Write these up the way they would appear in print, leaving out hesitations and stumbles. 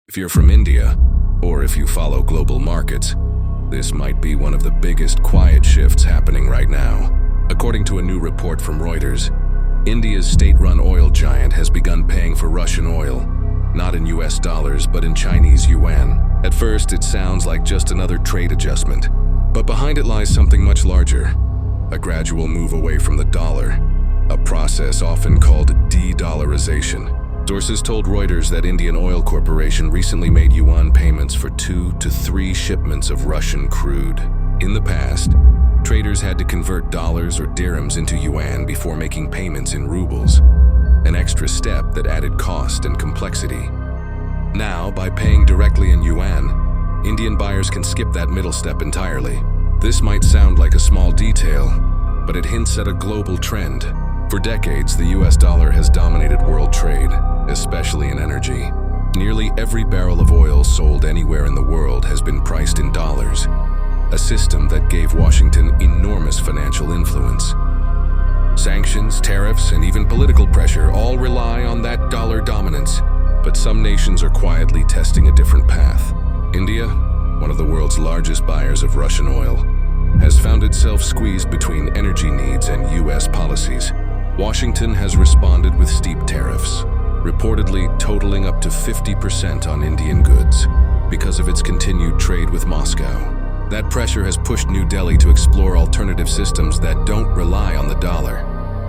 If you're from India, or if you follow global markets, this might be one of the biggest quiet shifts happening right now. According to a new report from Reuters, India's state-run oil giant has begun paying for Russian oil, not in US dollars, but in Chinese yuan. At first, it sounds like just another trade adjustment, but behind it lies something much larger, a gradual move away from the dollar, a process often called de-dollarization. Sources told Reuters that Indian Oil Corporation recently made yuan payments for 2 to 3 shipments of Russian crude. In the past, traders had to convert dollars or dirhams into yuan before making payments in rubles, an extra step that added cost and complexity. Now, by paying directly in yuan, Indian buyers can skip that middle step entirely. This might sound like a small detail, but it hints at a global trend. For decades, the US dollar has dominated world trade, especially in energy. Nearly every barrel of oil sold anywhere in the world has been priced in dollars, a system that gave Washington enormous financial influence. Sanctions, tariffs, and even political pressure all rely on that dollar dominance, but some nations are quietly testing a different path. India, one of the world's largest buyers of Russian oil, has found itself squeezed between energy needs and US policies. Washington has responded with steep tariffs, reportedly totaling up to 50% on Indian goods, because of its continued trade with Moscow. That pressure has pushed New Delhi to explore alternative systems that don't rely on the dollar.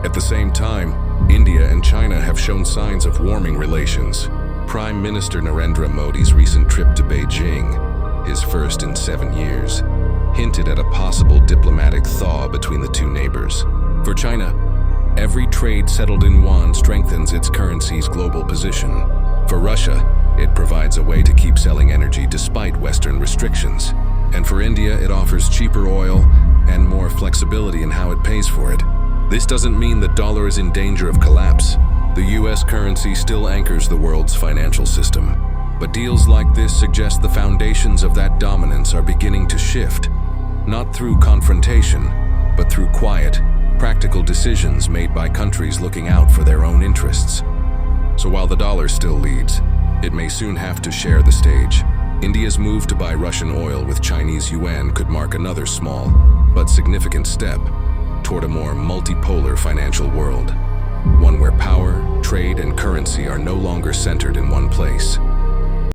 At the same time, India and China have shown signs of warming relations. Prime Minister Narendra Modi's recent trip to Beijing, his first in 7 years, hinted at a possible diplomatic thaw between the two neighbors. For China, every trade settled in yuan strengthens its currency's global position. For Russia, it provides a way to keep selling energy despite Western restrictions. And for India, it offers cheaper oil and more flexibility in how it pays for it. This doesn't mean the dollar is in danger of collapse. The US currency still anchors the world's financial system. But deals like this suggest the foundations of that dominance are beginning to shift, not through confrontation, but through quiet, practical decisions made by countries looking out for their own interests. So while the dollar still leads, it may soon have to share the stage. India's move to buy Russian oil with Chinese yuan could mark another small, but significant step toward a more multipolar financial world, one where power, trade, and currency are no longer centered in one place.